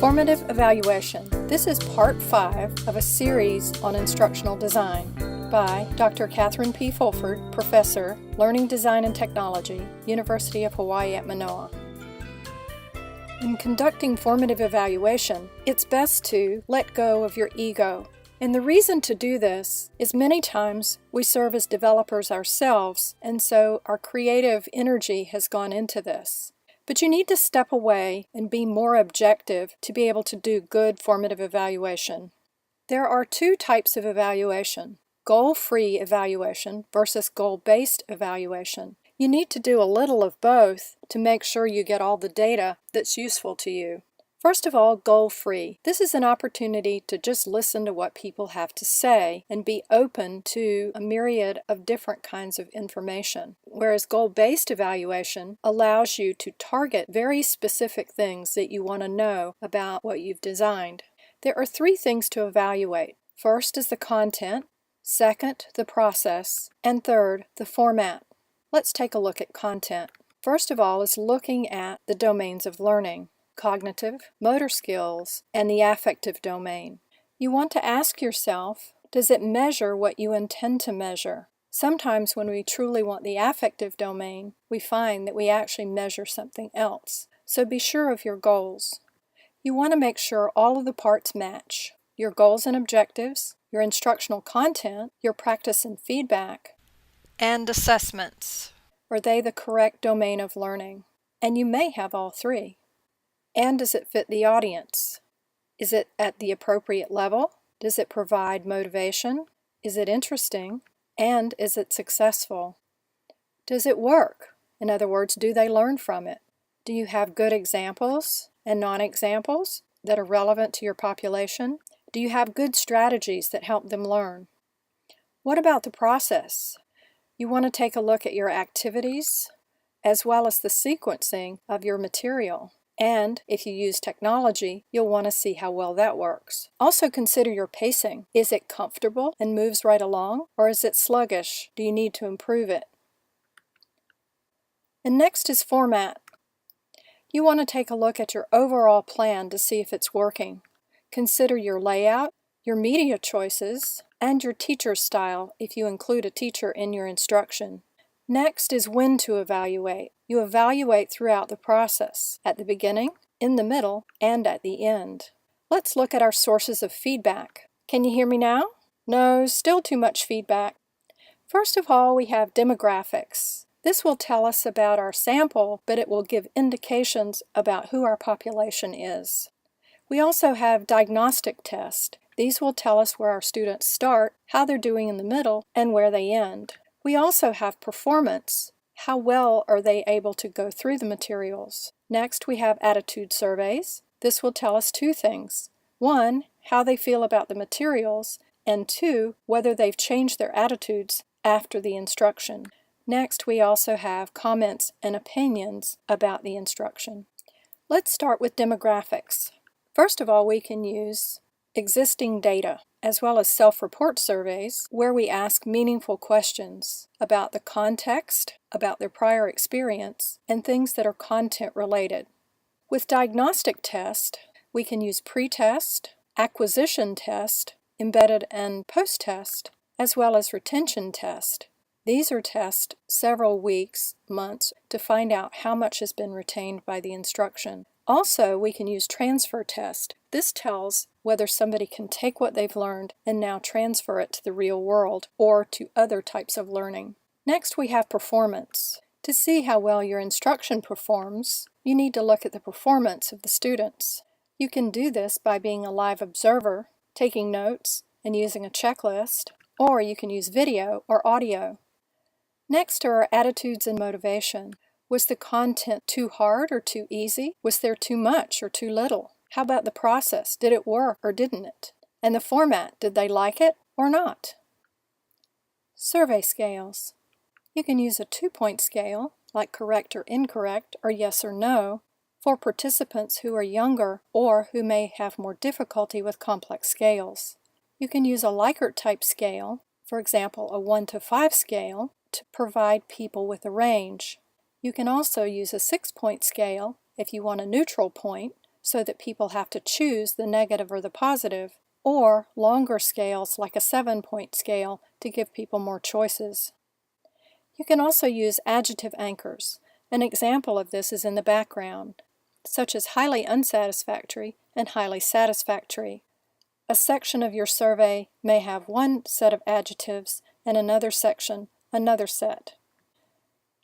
Formative Evaluation. This is part 5 of a series on instructional design by Dr. Catherine P. Fulford, Professor, Learning Design and Technology, University of Hawaii at Manoa. In conducting formative evaluation, it's best to let go of your ego. And the reason to do this is many times we serve as developers ourselves, and so our creative energy has gone into this. But you need to step away and be more objective to be able to do good formative evaluation. There are two types of evaluation: goal-free evaluation versus goal-based evaluation. You need to do a little of both to make sure you get all the data that's useful to you. First of all, goal-free. This is an opportunity to just listen to what people have to say and be open to a myriad of different kinds of information. Whereas goal-based evaluation allows you to target very specific things that you want to know about what you've designed. There are three things to evaluate. First is the content, second, the process, and third, the format. Let's take a look at content. First of all is looking at the domains of learning: cognitive, motor skills, and the affective domain. You want to ask yourself, does it measure what you intend to measure? Sometimes when we truly want the affective domain, we find that we actually measure something else. So be sure of your goals. You want to make sure all of the parts match: your goals and objectives, your instructional content, your practice and feedback, and assessments. Are they the correct domain of learning? And you may have all three. And does it fit the audience? Is it at the appropriate level? Does it provide motivation? Is it interesting? And is it successful? Does it work? In other words, do they learn from it? Do you have good examples and non-examples that are relevant to your population? Do you have good strategies that help them learn? What about the process? You want to take a look at your activities as well as the sequencing of your material. And if you use technology, you'll want to see how well that works. Also consider your pacing. Is it comfortable and moves right along, or is it sluggish? Do you need to improve it? And next is format. You want to take a look at your overall plan to see if it's working. Consider your layout, your media choices, and your teacher style if you include a teacher in your instruction. Next is when to evaluate. You evaluate throughout the process, at the beginning, in the middle, and at the end. Let's look at our sources of feedback. Can you hear me now? No, still too much feedback. First of all, we have demographics. This will tell us about our sample, but it will give indications about who our population is. We also have diagnostic tests. These will tell us where our students start, how they're doing in the middle, and where they end. We also have performance. How well are they able to go through the materials? Next, we have attitude surveys. This will tell us two things. One, how they feel about the materials, and two, whether they've changed their attitudes after the instruction. Next, we also have comments and opinions about the instruction. Let's start with demographics. First of all, we can use existing data, as well as self-report surveys, where we ask meaningful questions about the context, about their prior experience, and things that are content-related. With diagnostic test, we can use pre-test, acquisition test, embedded and post-test, as well as retention test. These are tests several weeks, months, to find out how much has been retained by the instruction. Also, we can use transfer test. This tells whether somebody can take what they've learned and now transfer it to the real world or to other types of learning. Next, we have performance. To see how well your instruction performs, you need to look at the performance of the students. You can do this by being a live observer, taking notes, and using a checklist, or you can use video or audio. Next are our attitudes and motivation. Was the content too hard or too easy? Was there too much or too little? How about the process? Did it work or didn't it? And the format, did they like it or not? Survey scales. You can use a 2-point scale, like correct or incorrect, or yes or no, for participants who are younger or who may have more difficulty with complex scales. You can use a Likert type scale, for example a 1 to 5 scale, to provide people with a range. You can also use a 6-point scale if you want a neutral point, so that people have to choose the negative or the positive, or longer scales like a 7-point scale to give people more choices. You can also use adjective anchors. An example of this is in the background, such as highly unsatisfactory and highly satisfactory. A section of your survey may have one set of adjectives and another section another set.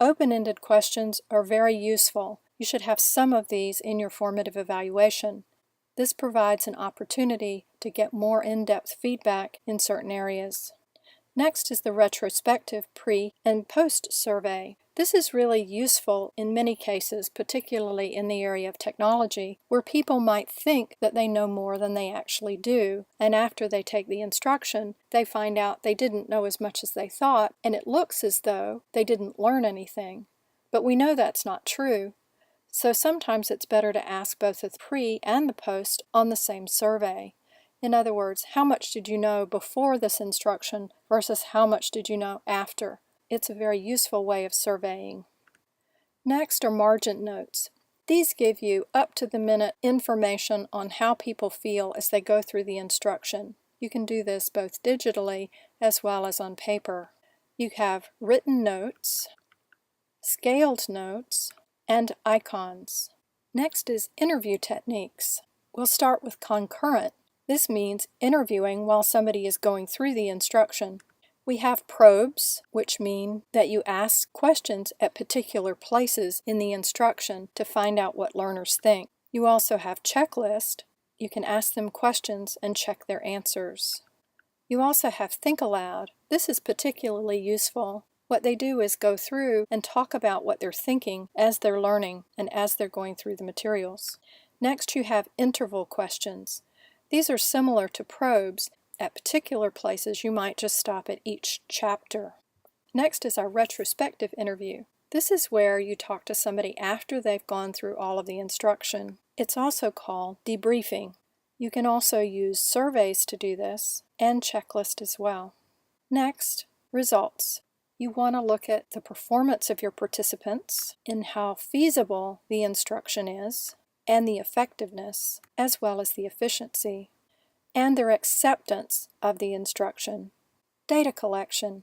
Open-ended questions are very useful. You should have some of these in your formative evaluation. This provides an opportunity to get more in-depth feedback in certain areas. Next is the retrospective pre- and post-survey. This is really useful in many cases, particularly in the area of technology, where people might think that they know more than they actually do, and after they take the instruction, they find out they didn't know as much as they thought, and it looks as though they didn't learn anything. But we know that's not true. So sometimes it's better to ask both the pre and the post on the same survey. In other words, how much did you know before this instruction versus how much did you know after? It's a very useful way of surveying. Next are margin notes. These give you up-to-the-minute information on how people feel as they go through the instruction. You can do this both digitally as well as on paper. You have written notes, scaled notes, and icons. Next is interview techniques. We'll start with concurrent. This means interviewing while somebody is going through the instruction. We have probes, which mean that you ask questions at particular places in the instruction to find out what learners think. You also have checklist. You can ask them questions and check their answers. You also have think aloud. This is particularly useful. What they do is go through and talk about what they're thinking as they're learning and as they're going through the materials. Next, you have interval questions. These are similar to probes. At particular places, you might just stop at each chapter. Next is our retrospective interview. This is where you talk to somebody after they've gone through all of the instruction. It's also called debriefing. You can also use surveys to do this, and checklist as well. Next, results. You want to look at the performance of your participants, in how feasible the instruction is, and the effectiveness, as well as the efficiency, and their acceptance of the instruction. Data collection.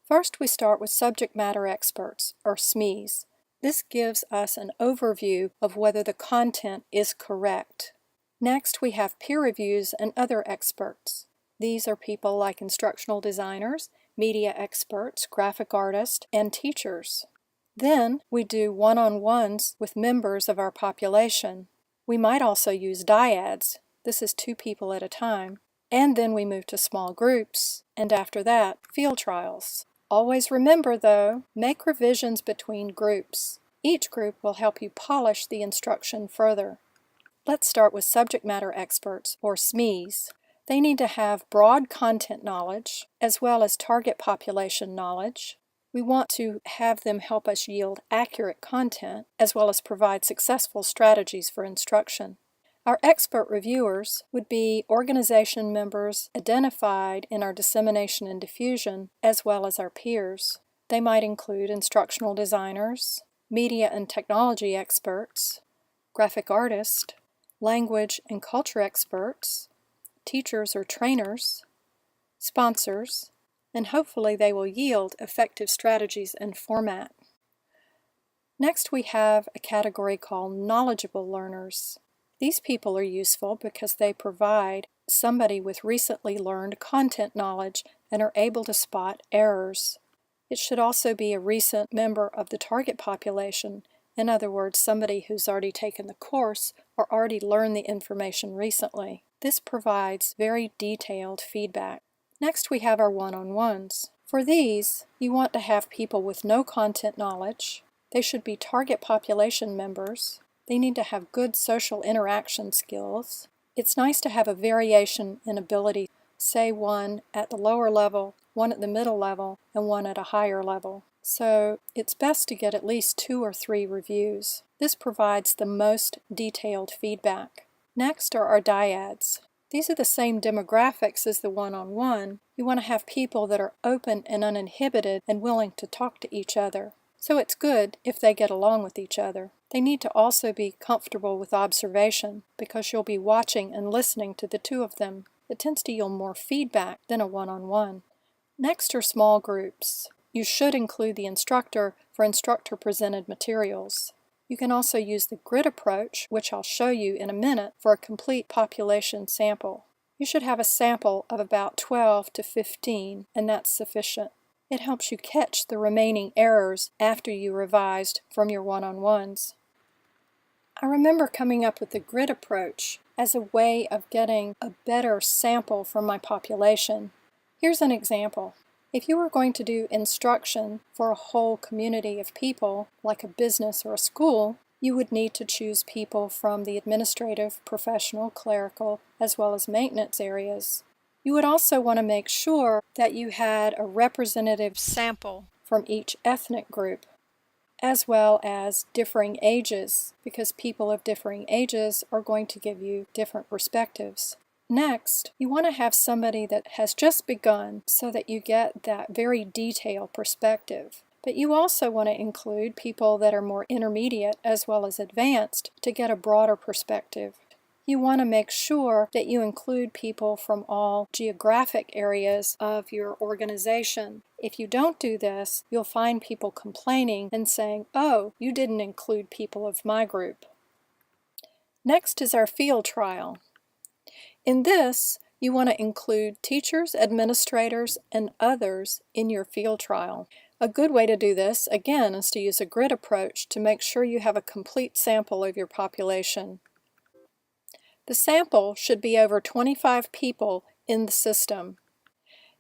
First, we start with subject matter experts, or SMEs. This gives us an overview of whether the content is correct. Next, we have peer reviews and other experts. These are people like instructional designers, media experts, graphic artists, and teachers. Then, we do one-on-ones with members of our population. We might also use Dyads. This is 2 people at a time. And then we move to small groups, and after that, field trials. Always remember, though, make revisions between groups. Each group will help you polish the instruction further. Let's start with subject matter experts, or SMEs. They need to have broad content knowledge, as well as target population knowledge. We want to have them help us yield accurate content, as well as provide successful strategies for instruction. Our expert reviewers would be organization members identified in our dissemination and diffusion, as well as our peers. They might include instructional designers, media and technology experts, graphic artists, language and culture experts, teachers or trainers, sponsors, and hopefully they will yield effective strategies and format. Next, we have a category called knowledgeable learners. These people are useful because they provide somebody with recently learned content knowledge and are able to spot errors. It should also be a recent member of the target population, in other words, somebody who's already taken the course or already learned the information recently. This provides very detailed feedback. Next, we have our one-on-ones. For these, you want to have people with no content knowledge. They should be target population members. They need to have good social interaction skills. It's nice to have a variation in ability, say one at the lower level, one at the middle level, and one at a higher level. So it's best to get at least 2 or 3 reviews. This provides the most detailed feedback. Next are our Dyads. These are the same demographics as the one-on-one. You want to have people that are open and uninhibited and willing to talk to each other. So it's good if they get along with each other. They need to also be comfortable with observation because you'll be watching and listening to the two of them. It tends to yield more feedback than a one-on-one. Next are small groups. You should include the instructor for instructor-presented materials. You can also use the grid approach, which I'll show you in a minute, for a complete population sample. You should have a sample of about 12 to 15, and that's sufficient. It helps you catch the remaining errors after you revised from your one-on-ones. I remember coming up with the grid approach as a way of getting a better sample from my population. Here's an example. If you were going to do instruction for a whole community of people, like a business or a school, you would need to choose people from the administrative, professional, clerical, as well as maintenance areas. You would also want to make sure that you had a representative sample from each ethnic group, as well as differing ages, because people of differing ages are going to give you different perspectives. Next, you want to have somebody that has just begun so that you get that very detailed perspective. But you also want to include people that are more intermediate as well as advanced to get a broader perspective. You want to make sure that you include people from all geographic areas of your organization. If you don't do this, you'll find people complaining and saying, "Oh, you didn't include people of my group." Next is our field trial. In this, you want to include teachers, administrators, and others in your field trial. A good way to do this, again, is to use a grid approach to make sure you have a complete sample of your population. The sample should be over 25 people in the system.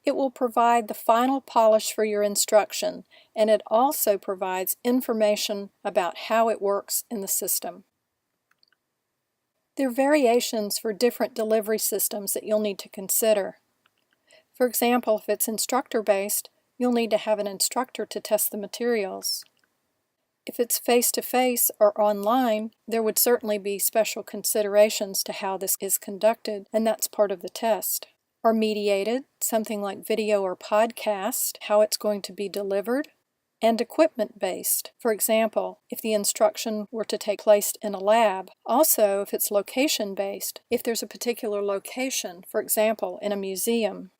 It will provide the final polish for your instruction, and it also provides information about how it works in the system. There are variations for different delivery systems that you'll need to consider. For example, if it's instructor-based, you'll need to have an instructor to test the materials. If it's face-to-face or online, there would certainly be special considerations to how this is conducted, and that's part of the test. Or mediated, something like video or podcast, how it's going to be delivered, and equipment-based. For example, if the instruction were to take place in a lab. Also, if it's location-based, if there's a particular location, for example, in a museum.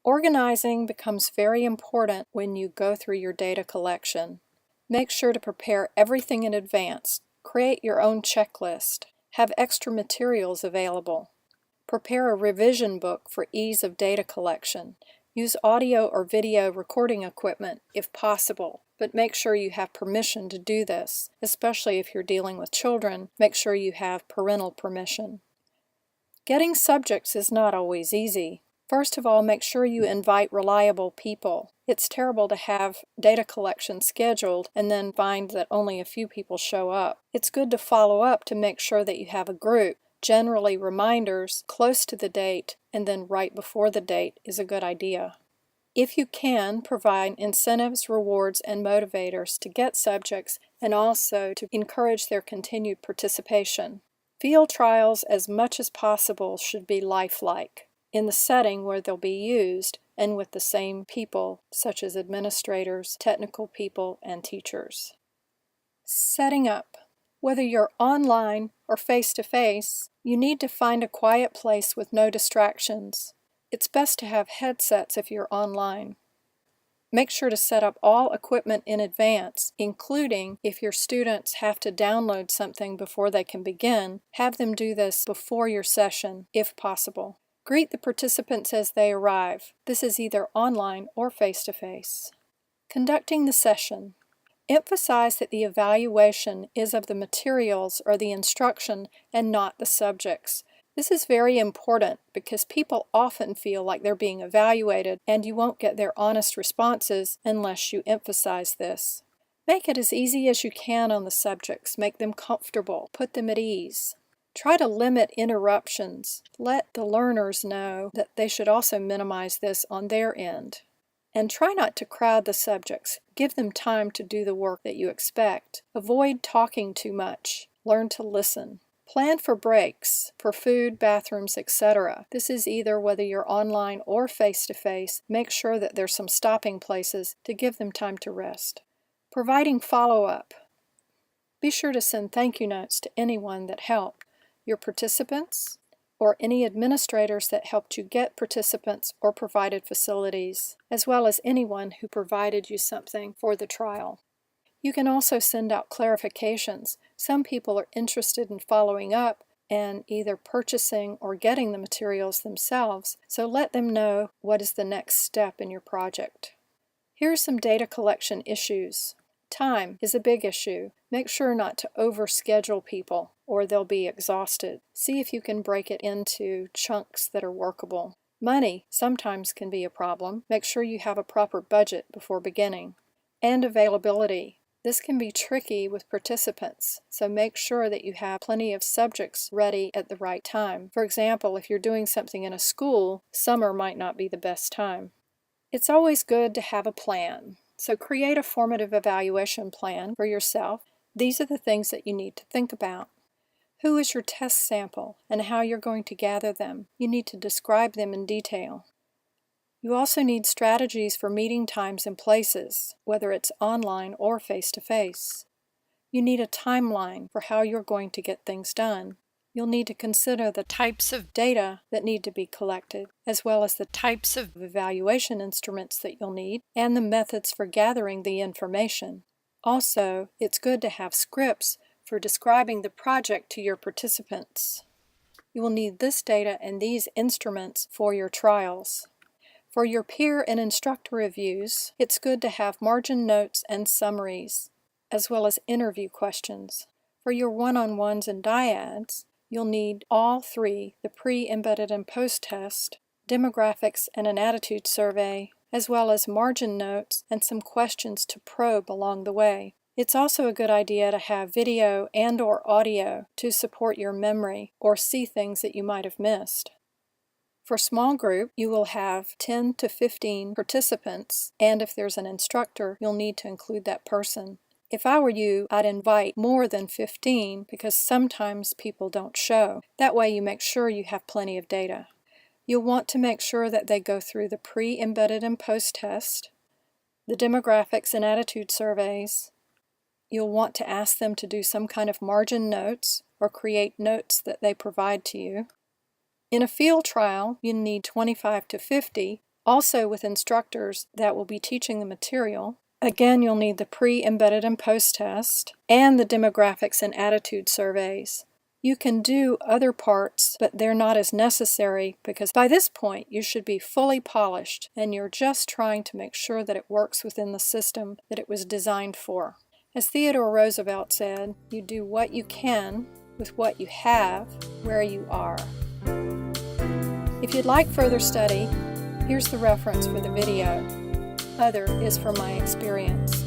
Organizing becomes very important when you go through your data collection. Make sure to prepare everything in advance. Create your own checklist. Have extra materials available. Prepare a revision book for ease of data collection. Use audio or video recording equipment if possible, but make sure you have permission to do this. Especially if you're dealing with children, make sure you have parental permission. Getting subjects is not always easy. First of all, make sure you invite reliable people. It's terrible to have data collection scheduled and then find that only a few people show up. It's good to follow up to make sure that you have a group. Generally, reminders close to the date and then right before the date is a good idea. If you can, provide incentives, rewards, and motivators to get subjects and also to encourage their continued participation. Field trials, as much as possible, should be lifelike, in the setting where they'll be used and with the same people, such as administrators, technical people, and teachers. Setting up. Whether you're online or face-to-face, you need to find a quiet place with no distractions. It's best to have headsets if you're online. Make sure to set up all equipment in advance, including if your students have to download something before they can begin, have them do this before your session, if possible. Greet the participants as they arrive. This is either online or face-to-face. Conducting the session. Emphasize that the evaluation is of the materials or the instruction and not the subjects. This is very important because people often feel like they're being evaluated and you won't get their honest responses unless you emphasize this. Make it as easy as you can on the subjects. Make them comfortable. Put them at ease. Try to limit interruptions. Let the learners know that they should also minimize this on their end. And try not to crowd the subjects. Give them time to do the work that you expect. Avoid talking too much. Learn to listen. Plan for breaks, for food, bathrooms, etc. This is either whether you're online or face-to-face. Make sure that there's some stopping places to give them time to rest. Providing follow-up. Be sure to send thank you notes to anyone that helped, your participants, or any administrators that helped you get participants or provided facilities, as well as anyone who provided you something for the trial. You can also send out clarifications. Some people are interested in following up and either purchasing or getting the materials themselves, so let them know what is the next step in your project. Here are some data collection issues. Time is a big issue. Make sure not to overschedule people or they'll be exhausted. See if you can break it into chunks that are workable. Money sometimes can be a problem. Make sure you have a proper budget before beginning. And availability. This can be tricky with participants, so make sure that you have plenty of subjects ready at the right time. For example, if you're doing something in a school, summer might not be the best time. It's always good to have a plan, so create a formative evaluation plan for yourself. These are the things that you need to think about. Who is your test sample and how you're going to gather them? You need to describe them in detail. You also need strategies for meeting times and places, whether it's online or face-to-face. You need a timeline for how you're going to get things done. You'll need to consider the types of data that need to be collected, as well as the types of evaluation instruments that you'll need, and the methods for gathering the information. Also, it's good to have scripts for describing the project to your participants. You will need this data and these instruments for your trials. For your peer and instructor reviews, it's good to have margin notes and summaries, as well as interview questions. For your one-on-ones and Dyads, you'll need all three, the pre, embedded, and post-test, demographics, and an attitude survey, as well as margin notes and some questions to probe along the way. It's also a good idea to have video and/or audio to support your memory or see things that you might have missed. For small group, you will have 10 to 15 participants, and if there's an instructor, you'll need to include that person. If I were you, I'd invite more than 15 because sometimes people don't show. That way you make sure you have plenty of data. You'll want to make sure that they go through the pre, embedded, and post-test, the demographics and attitude surveys. You'll want to ask them to do some kind of margin notes or create notes that they provide to you. In a field trial, you need 25 to 50, also with instructors that will be teaching the material. Again, you'll need the pre, embedded, and post-test, and the demographics and attitude surveys. You can do other parts, but they're not as necessary because by this point you should be fully polished and you're just trying to make sure that it works within the system that it was designed for. As Theodore Roosevelt said, you do what you can with what you have where you are. If you'd like further study, here's the reference for the video. Other is from my experience.